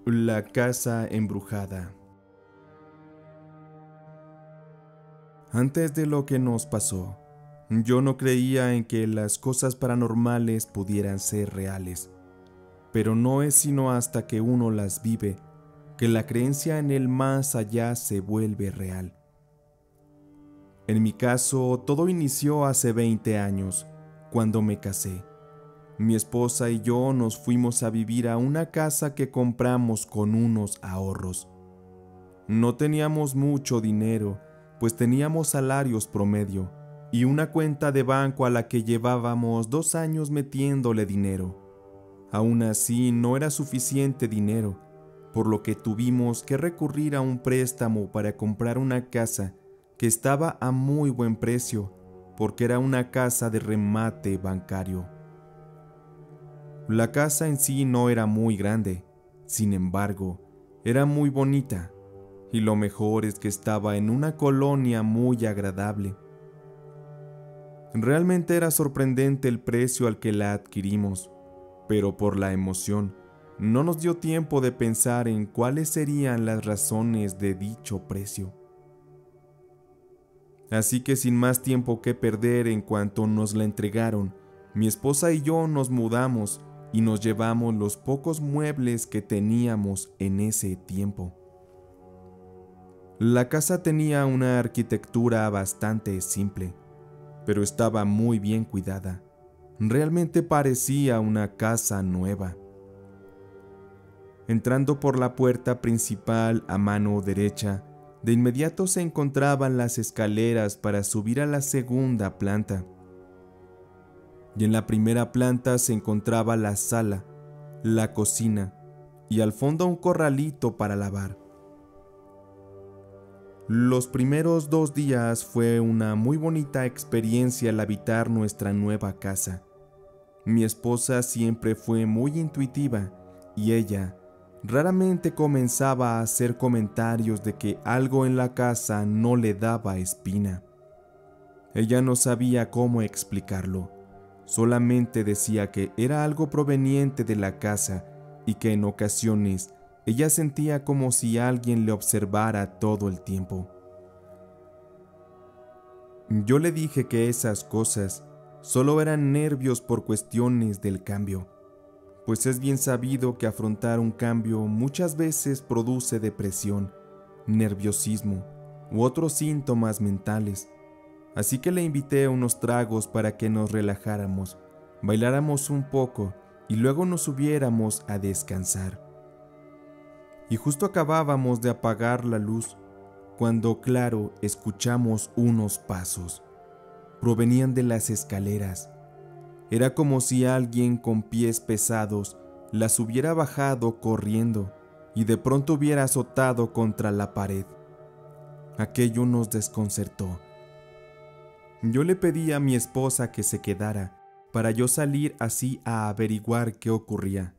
La casa embrujada. Antes de lo que nos pasó, yo no creía en que las cosas paranormales pudieran ser reales, pero no es sino hasta que uno las vive que la creencia en el más allá se vuelve real. En mi caso, todo inició hace 20 años, cuando me casé. Mi esposa y yo nos fuimos a vivir a una casa que compramos con unos ahorros. No teníamos mucho dinero, pues teníamos salarios promedio y una cuenta de banco a la que llevábamos 2 años metiéndole dinero. Aún así, no era suficiente dinero, por lo que tuvimos que recurrir a un préstamo para comprar una casa que estaba a muy buen precio, porque era una casa de remate bancario. La casa en sí no era muy grande, sin embargo, era muy bonita, y lo mejor es que estaba en una colonia muy agradable. Realmente era sorprendente el precio al que la adquirimos, pero por la emoción, no nos dio tiempo de pensar en cuáles serían las razones de dicho precio. Así que sin más tiempo que perder, en cuanto nos la entregaron, mi esposa y yo nos mudamos y nos llevamos los pocos muebles que teníamos en ese tiempo. La casa tenía una arquitectura bastante simple, pero estaba muy bien cuidada. Realmente parecía una casa nueva. Entrando por la puerta principal a mano derecha, de inmediato se encontraban las escaleras para subir a la segunda planta. Y en la primera planta se encontraba la sala, la cocina y al fondo un corralito para lavar. Los primeros 2 días fue una muy bonita experiencia al habitar nuestra nueva casa. Mi esposa siempre fue muy intuitiva y ella raramente comenzaba a hacer comentarios de que algo en la casa no le daba espina. Ella no sabía cómo explicarlo. Solamente decía que era algo proveniente de la casa y que en ocasiones ella sentía como si alguien le observara todo el tiempo. Yo le dije que esas cosas solo eran nervios por cuestiones del cambio, pues es bien sabido que afrontar un cambio muchas veces produce depresión, nerviosismo u otros síntomas mentales. Así que le invité a unos tragos para que nos relajáramos, bailáramos un poco y luego nos subiéramos a descansar. Y justo acabábamos de apagar la luz, cuando claro escuchamos unos pasos. Provenían de las escaleras. Era como si alguien con pies pesados las hubiera bajado corriendo y de pronto hubiera azotado contra la pared. Aquello nos desconcertó. Yo le pedí a mi esposa que se quedara para yo salir así a averiguar qué ocurría.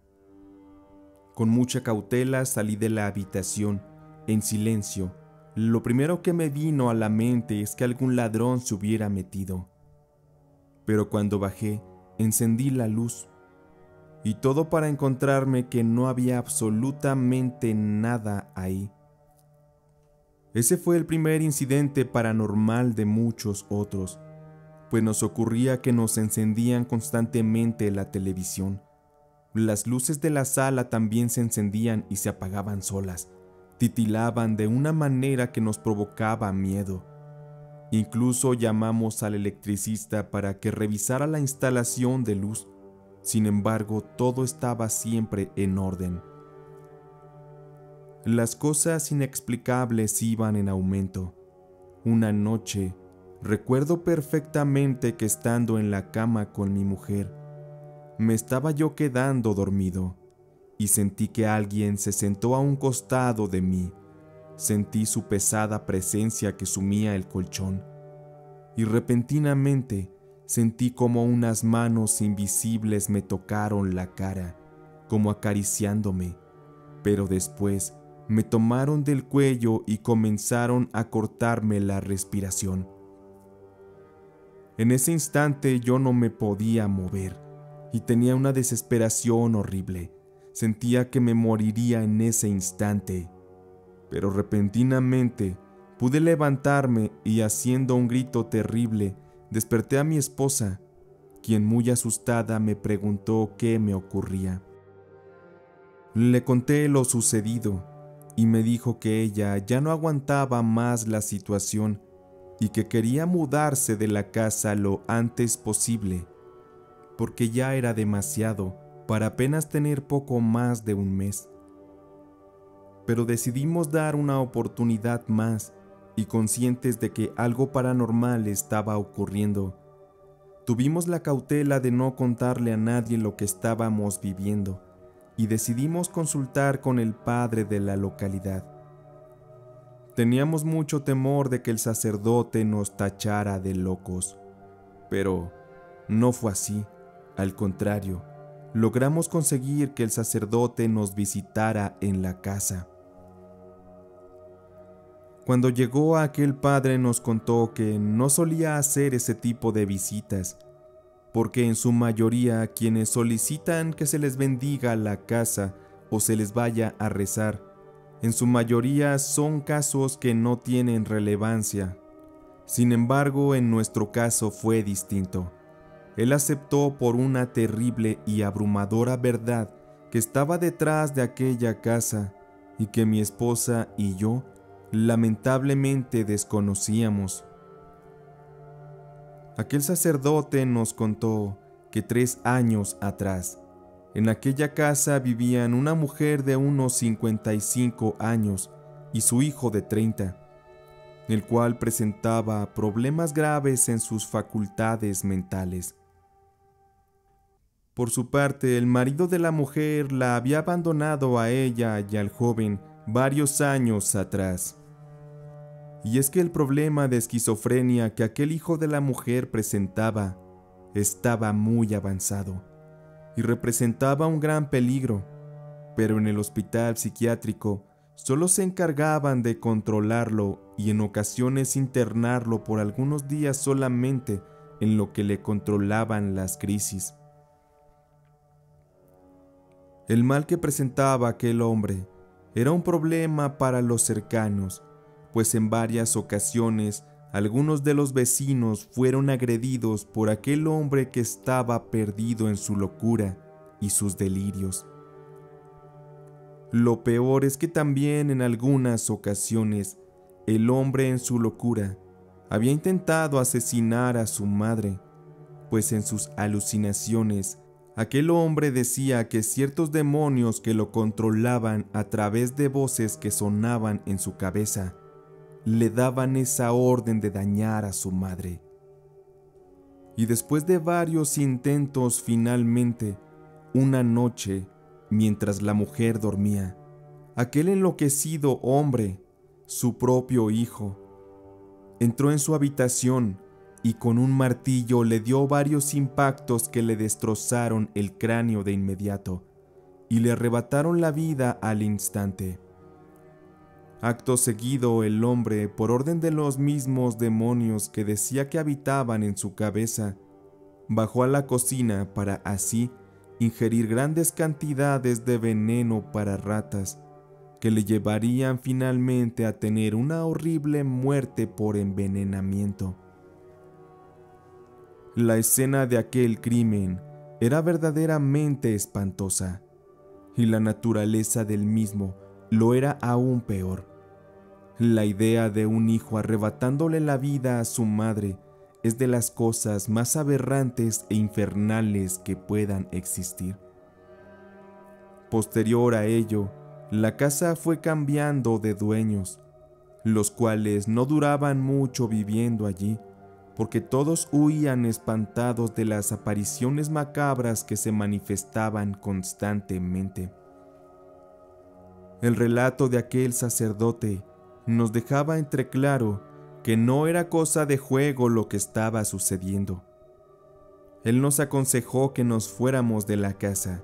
Con mucha cautela salí de la habitación, en silencio. Lo primero que me vino a la mente es que algún ladrón se hubiera metido. Pero cuando bajé, encendí la luz, y todo para encontrarme que no había absolutamente nada ahí. Ese fue el primer incidente paranormal de muchos otros, pues nos ocurría que nos encendían constantemente la televisión. Las luces de la sala también se encendían y se apagaban solas, titilaban de una manera que nos provocaba miedo. Incluso llamamos al electricista para que revisara la instalación de luz. Sin embargo, todo estaba siempre en orden. Las cosas inexplicables iban en aumento. Una noche, recuerdo perfectamente que estando en la cama con mi mujer, me estaba yo quedando dormido y sentí que alguien se sentó a un costado de mí. Sentí su pesada presencia que sumía el colchón y repentinamente sentí como unas manos invisibles me tocaron la cara, como acariciándome, pero después me tomaron del cuello y comenzaron a cortarme la respiración. En ese instante yo no me podía mover y tenía una desesperación horrible. Sentía que me moriría en ese instante, pero repentinamente pude levantarme y, haciendo un grito terrible, desperté a mi esposa, quien muy asustada me preguntó qué me ocurría. Le conté lo sucedido y me dijo que ella ya no aguantaba más la situación y que quería mudarse de la casa lo antes posible, porque ya era demasiado para apenas tener poco más de un mes. Pero decidimos dar una oportunidad más y, conscientes de que algo paranormal estaba ocurriendo, tuvimos la cautela de no contarle a nadie lo que estábamos viviendo y decidimos consultar con el padre de la localidad. Teníamos mucho temor de que el sacerdote nos tachara de locos, pero no fue así. Al contrario, logramos conseguir que el sacerdote nos visitara en la casa. Cuando llegó, aquel padre nos contó que no solía hacer ese tipo de visitas, porque en su mayoría quienes solicitan que se les bendiga la casa o se les vaya a rezar, en su mayoría son casos que no tienen relevancia. Sin embargo, en nuestro caso fue distinto. Él aceptó por una terrible y abrumadora verdad que estaba detrás de aquella casa y que mi esposa y yo lamentablemente desconocíamos. Aquel sacerdote nos contó que 3 años atrás, en aquella casa vivían una mujer de unos 55 años y su hijo de 30, el cual presentaba problemas graves en sus facultades mentales. Por su parte, el marido de la mujer la había abandonado a ella y al joven varios años atrás. Y es que el problema de esquizofrenia que aquel hijo de la mujer presentaba estaba muy avanzado y representaba un gran peligro, pero en el hospital psiquiátrico solo se encargaban de controlarlo y en ocasiones internarlo por algunos días solamente, en lo que le controlaban las crisis. El mal que presentaba aquel hombre era un problema para los cercanos, pues en varias ocasiones algunos de los vecinos fueron agredidos por aquel hombre que estaba perdido en su locura y sus delirios. Lo peor es que también en algunas ocasiones el hombre en su locura había intentado asesinar a su madre, pues en sus alucinaciones aquel hombre decía que ciertos demonios que lo controlaban a través de voces que sonaban en su cabeza le daban esa orden de dañar a su madre. Y después de varios intentos, finalmente, una noche, mientras la mujer dormía, aquel enloquecido hombre, su propio hijo, entró en su habitación y con un martillo le dio varios impactos que le destrozaron el cráneo de inmediato y le arrebataron la vida al instante. Acto seguido, el hombre, por orden de los mismos demonios que decía que habitaban en su cabeza, bajó a la cocina para así ingerir grandes cantidades de veneno para ratas que le llevarían finalmente a tener una horrible muerte por envenenamiento. La escena de aquel crimen era verdaderamente espantosa, y la naturaleza del mismo lo era aún peor. La idea de un hijo arrebatándole la vida a su madre es de las cosas más aberrantes e infernales que puedan existir. Posterior a ello, la casa fue cambiando de dueños, los cuales no duraban mucho viviendo allí, porque todos huían espantados de las apariciones macabras que se manifestaban constantemente. El relato de aquel sacerdote nos dejaba entreclaro que no era cosa de juego lo que estaba sucediendo. Él nos aconsejó que nos fuéramos de la casa,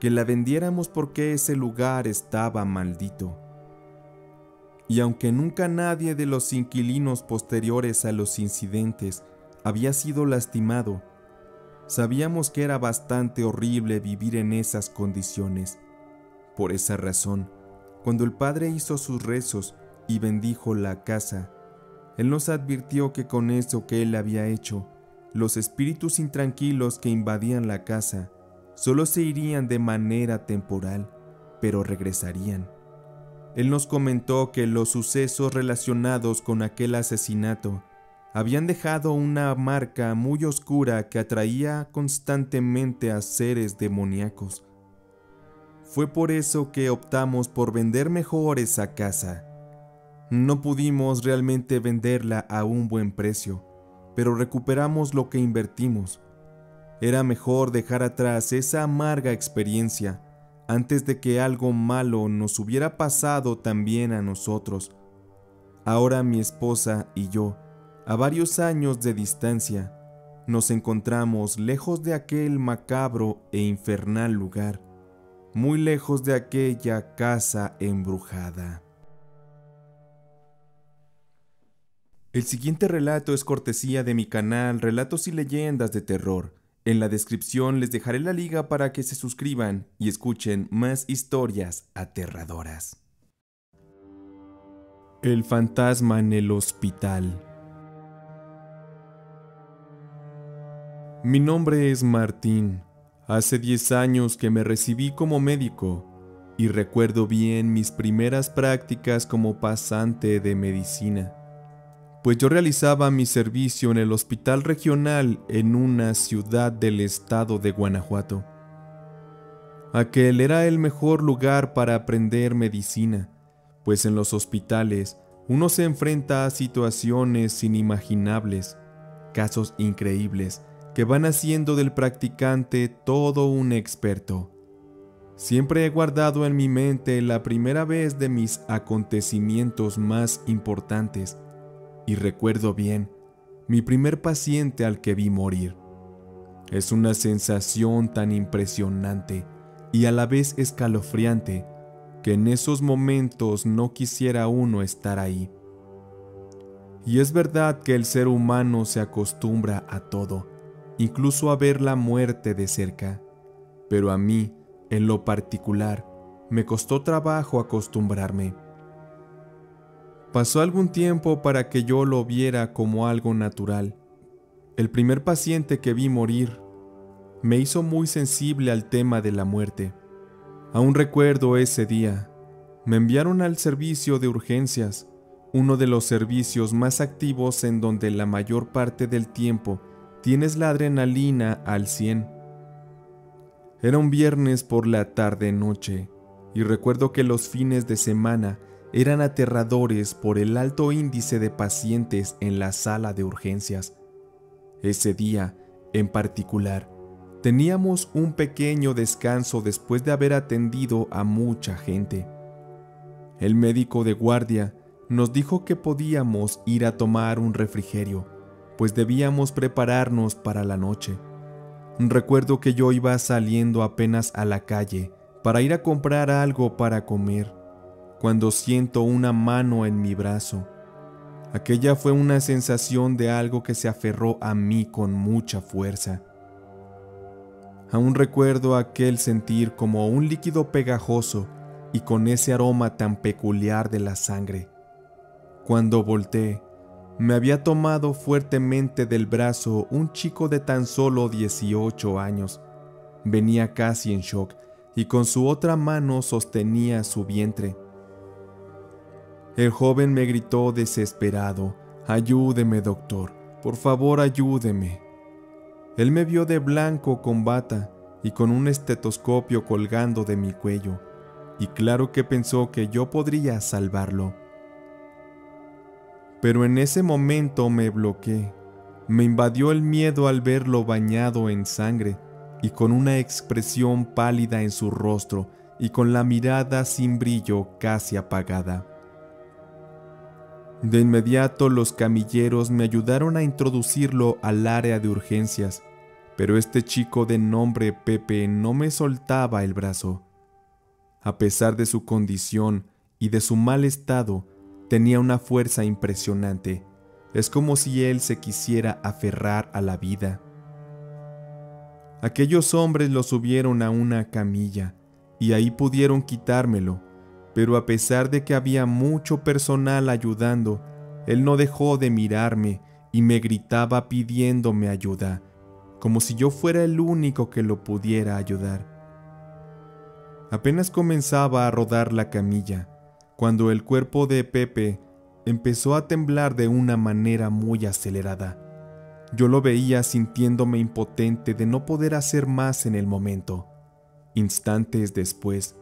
que la vendiéramos porque ese lugar estaba maldito. Y aunque nunca nadie de los inquilinos posteriores a los incidentes había sido lastimado, sabíamos que era bastante horrible vivir en esas condiciones Por esa razón, cuando el Padre hizo sus rezos y bendijo la casa, Él nos advirtió que con eso que Él había hecho, los espíritus intranquilos que invadían la casa solo se irían de manera temporal, pero regresarían. Él nos comentó que los sucesos relacionados con aquel asesinato habían dejado una marca muy oscura que atraía constantemente a seres demoníacos. Fue por eso que optamos por vender mejor esa casa. No pudimos realmente venderla a un buen precio, pero recuperamos lo que invertimos. Era mejor dejar atrás esa amarga experiencia antes de que algo malo nos hubiera pasado también a nosotros. Ahora mi esposa y yo, a varios años de distancia, nos encontramos lejos de aquel macabro e infernal lugar, muy lejos de aquella casa embrujada. El siguiente relato es cortesía de mi canal Relatos y Leyendas de Terror. En la descripción les dejaré la liga para que se suscriban y escuchen más historias aterradoras. El fantasma en el hospital. Mi nombre es Martín. Hace 10 años que me recibí como médico y recuerdo bien mis primeras prácticas como pasante de medicina, pues yo realizaba mi servicio en el hospital regional en una ciudad del estado de Guanajuato. Aquel era el mejor lugar para aprender medicina, pues en los hospitales uno se enfrenta a situaciones inimaginables, casos increíbles que van haciendo del practicante todo un experto. Siempre he guardado en mi mente la primera vez de mis acontecimientos más importantes, y recuerdo bien mi primer paciente al que vi morir. Es una sensación tan impresionante y a la vez escalofriante que en esos momentos no quisiera uno estar ahí. Y es verdad que el ser humano se acostumbra a todo, incluso a ver la muerte de cerca, pero a mí, en lo particular, me costó trabajo acostumbrarme. Pasó algún tiempo para que yo lo viera como algo natural. El primer paciente que vi morir me hizo muy sensible al tema de la muerte. Aún recuerdo ese día. Me enviaron al servicio de urgencias, uno de los servicios más activos en donde la mayor parte del tiempo tienes la adrenalina al 100. Era un viernes por la tarde-noche y recuerdo que los fines de semana eran aterradores por el alto índice de pacientes en la sala de urgencias. Ese día, en particular, teníamos un pequeño descanso después de haber atendido a mucha gente. El médico de guardia nos dijo que podíamos ir a tomar un refrigerio, pues debíamos prepararnos para la noche. Recuerdo que yo iba saliendo apenas a la calle para ir a comprar algo para comer, cuando siento una mano en mi brazo. Aquella fue una sensación de algo que se aferró a mí con mucha fuerza. Aún recuerdo aquel sentir como un líquido pegajoso y con ese aroma tan peculiar de la sangre. Cuando volteé, me había tomado fuertemente del brazo un chico de tan solo 18 años. Venía casi en shock y con su otra mano sostenía su vientre. El joven me gritó desesperado: «Ayúdeme, doctor, por favor, ayúdeme». Él me vio de blanco con bata y con un estetoscopio colgando de mi cuello, y claro que pensó que yo podría salvarlo. Pero en ese momento me bloqueé. Me invadió el miedo al verlo bañado en sangre y con una expresión pálida en su rostro y con la mirada sin brillo, casi apagada. De inmediato los camilleros me ayudaron a introducirlo al área de urgencias, pero este chico de nombre Pepe no me soltaba el brazo. A pesar de su condición y de su mal estado, tenía una fuerza impresionante. Es como si él se quisiera aferrar a la vida. Aquellos hombres lo subieron a una camilla y ahí pudieron quitármelo, pero a pesar de que había mucho personal ayudando, él no dejó de mirarme y me gritaba pidiéndome ayuda, como si yo fuera el único que lo pudiera ayudar. Apenas comenzaba a rodar la camilla, cuando el cuerpo de Pepe empezó a temblar de una manera muy acelerada. Yo lo veía sintiéndome impotente de no poder hacer más en el momento. Instantes después,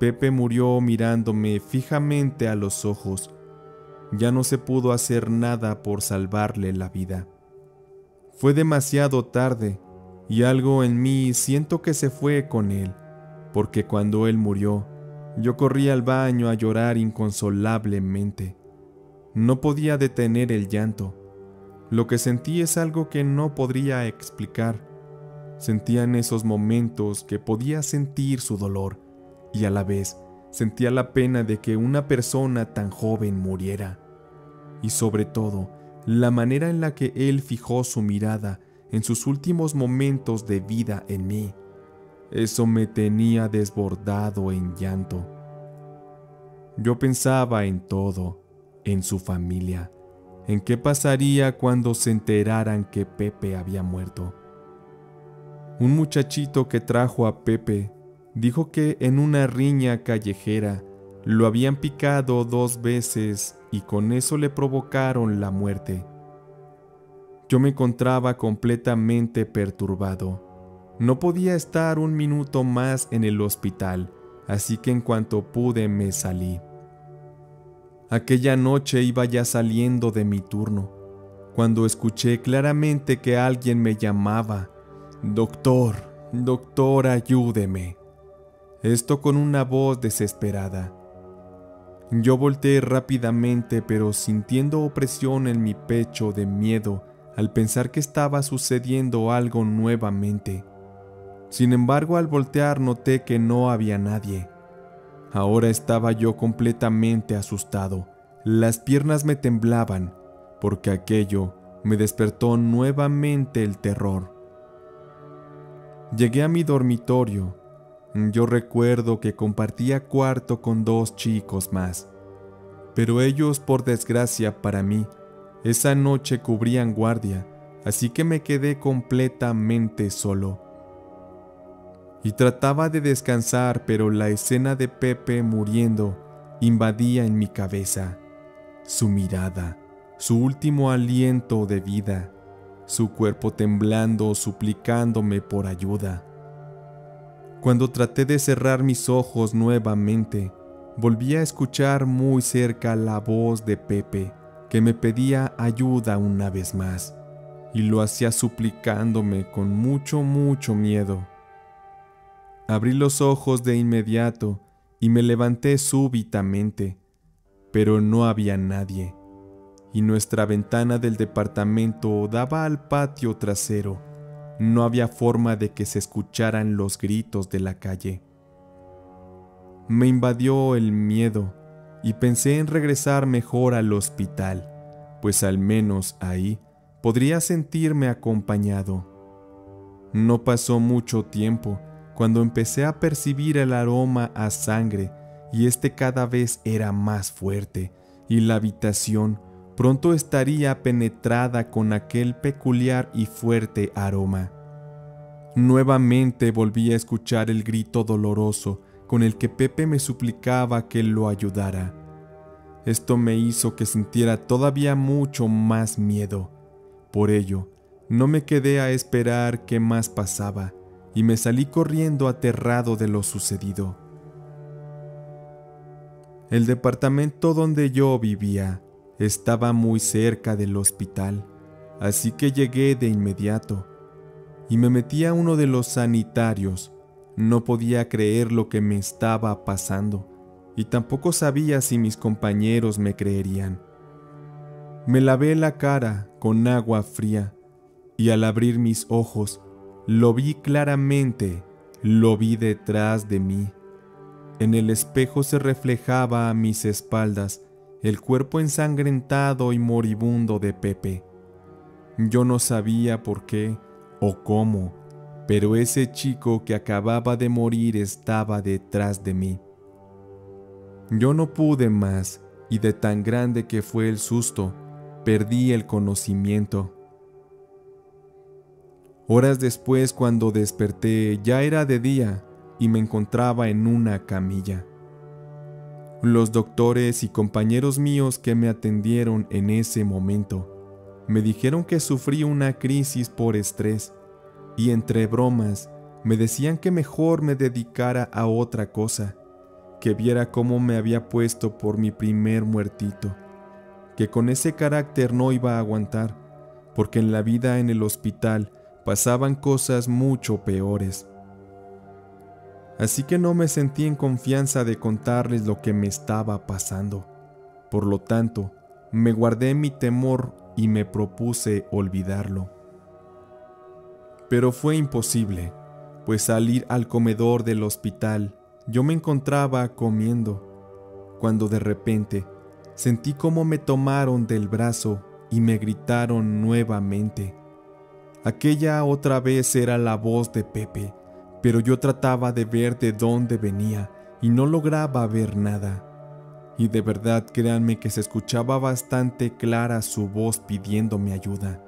Pepe murió mirándome fijamente a los ojos. Ya no se pudo hacer nada por salvarle la vida. Fue demasiado tarde y algo en mí siento que se fue con él, porque cuando él murió, yo corrí al baño a llorar inconsolablemente. No podía detener el llanto. Lo que sentí es algo que no podría explicar. Sentía en esos momentos que podía sentir su dolor y a la vez sentía la pena de que una persona tan joven muriera. Y sobre todo, la manera en la que él fijó su mirada en sus últimos momentos de vida en mí. Eso me tenía desbordado en llanto. Yo pensaba en todo, en su familia, en qué pasaría cuando se enteraran que Pepe había muerto. Un muchachito que trajo a Pepe dijo que en una riña callejera lo habían picado 2 veces y con eso le provocaron la muerte. Yo me encontraba completamente perturbado. No podía estar un minuto más en el hospital, así que en cuanto pude me salí. Aquella noche iba ya saliendo de mi turno, cuando escuché claramente que alguien me llamaba: «Doctor, doctor, ayúdeme». Esto con una voz desesperada. Yo volteé rápidamente, pero sintiendo opresión en mi pecho de miedo al pensar que estaba sucediendo algo nuevamente. Sin embargo, al voltear noté que no había nadie. Ahora estaba yo completamente asustado. Las piernas me temblaban, porque aquello me despertó nuevamente el terror. Llegué a mi dormitorio. Yo recuerdo que compartía cuarto con 2 chicos más, pero ellos, por desgracia para mí, esa noche cubrían guardia, así que me quedé completamente solo. Y trataba de descansar, pero la escena de Pepe muriendo invadía en mi cabeza. Su mirada, su último aliento de vida, su cuerpo temblando, suplicándome por ayuda. Cuando traté de cerrar mis ojos nuevamente, volví a escuchar muy cerca la voz de Pepe, que me pedía ayuda una vez más, y lo hacía suplicándome con mucho miedo. Abrí los ojos de inmediato y me levanté súbitamente, pero no había nadie, y nuestra ventana del departamento daba al patio trasero. No había forma de que se escucharan los gritos de la calle. Me invadió el miedo y pensé en regresar mejor al hospital, pues al menos ahí podría sentirme acompañado. No pasó mucho tiempo cuando empecé a percibir el aroma a sangre y este cada vez era más fuerte, y la habitación pronto estaría penetrada con aquel peculiar y fuerte aroma. Nuevamente volví a escuchar el grito doloroso con el que Pepe me suplicaba que lo ayudara. Esto me hizo que sintiera todavía mucho más miedo. Por ello, no me quedé a esperar qué más pasaba y me salí corriendo aterrado de lo sucedido. El departamento donde yo vivía estaba muy cerca del hospital, así que llegué de inmediato y me metí a uno de los sanitarios. No podía creer lo que me estaba pasando y tampoco sabía si mis compañeros me creerían. Me lavé la cara con agua fría y al abrir mis ojos lo vi claramente, lo vi detrás de mí. En el espejo se reflejaba a mis espaldas el cuerpo ensangrentado y moribundo de Pepe. Yo no sabía por qué o cómo, pero ese chico que acababa de morir estaba detrás de mí. Yo no pude más, y de tan grande que fue el susto, perdí el conocimiento. Horas después, cuando desperté, ya era de día y me encontraba en una camilla. Los doctores y compañeros míos que me atendieron en ese momento me dijeron que sufrí una crisis por estrés y entre bromas me decían que mejor me dedicara a otra cosa, que viera cómo me había puesto por mi primer muertito, que con ese carácter no iba a aguantar, porque en la vida en el hospital pasaban cosas mucho peores. Así que no me sentí en confianza de contarles lo que me estaba pasando. Por lo tanto, me guardé mi temor y me propuse olvidarlo. Pero fue imposible, pues al ir al comedor del hospital, yo me encontraba comiendo, cuando de repente sentí cómo me tomaron del brazo y me gritaron nuevamente. Aquella otra vez era la voz de Pepe, pero yo trataba de ver de dónde venía y no lograba ver nada. Y de verdad, créanme que se escuchaba bastante clara su voz pidiéndome ayuda.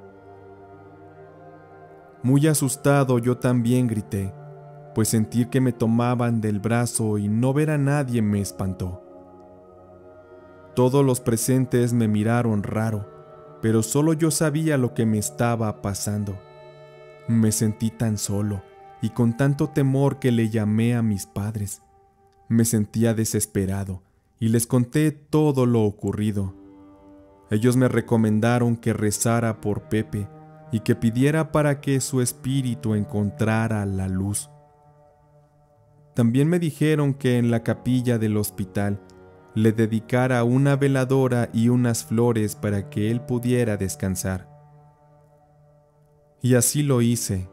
Muy asustado yo también grité, pues sentir que me tomaban del brazo y no ver a nadie me espantó. Todos los presentes me miraron raro, pero solo yo sabía lo que me estaba pasando. Me sentí tan solo y con tanto temor que le llamé a mis padres. Me sentía desesperado y les conté todo lo ocurrido. Ellos me recomendaron que rezara por Pepe y que pidiera para que su espíritu encontrara la luz. También me dijeron que en la capilla del hospital le dedicara una veladora y unas flores para que él pudiera descansar. Y así lo hice,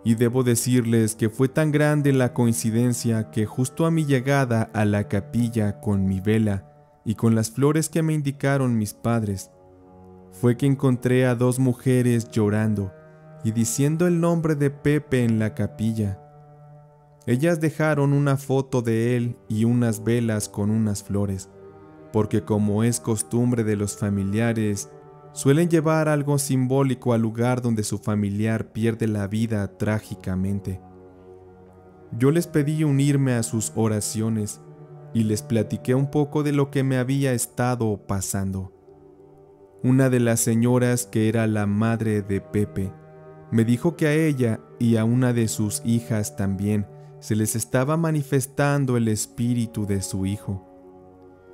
y debo decirles que fue tan grande la coincidencia que justo a mi llegada a la capilla con mi vela y con las flores que me indicaron mis padres, fue que encontré a dos mujeres llorando y diciendo el nombre de Pepe en la capilla. Ellas dejaron una foto de él y unas velas con unas flores, porque como es costumbre de los familiares, suelen llevar algo simbólico al lugar donde su familiar pierde la vida trágicamente. Yo les pedí unirme a sus oraciones y les platiqué un poco de lo que me había estado pasando. Una de las señoras, que era la madre de Pepe, me dijo que a ella y a una de sus hijas también se les estaba manifestando el espíritu de su hijo,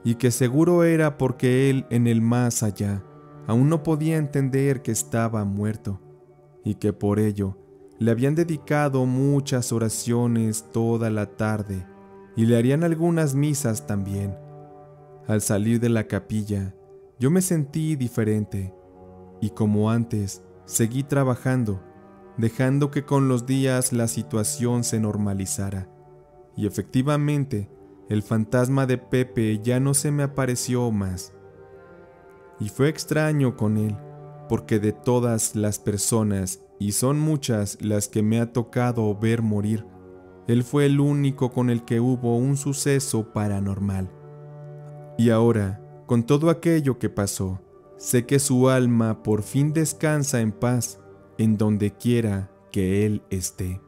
y que seguro era porque él en el más allá aún no podía entender que estaba muerto, y que por ello le habían dedicado muchas oraciones toda la tarde y le harían algunas misas también. Al salir de la capilla, yo me sentí diferente, y como antes, seguí trabajando, dejando que con los días la situación se normalizara, y efectivamente, el fantasma de Pepe ya no se me apareció más. Y fue extraño con él, porque de todas las personas, y son muchas las que me ha tocado ver morir, él fue el único con el que hubo un suceso paranormal. Y ahora, con todo aquello que pasó, sé que su alma por fin descansa en paz, en donde quiera que él esté.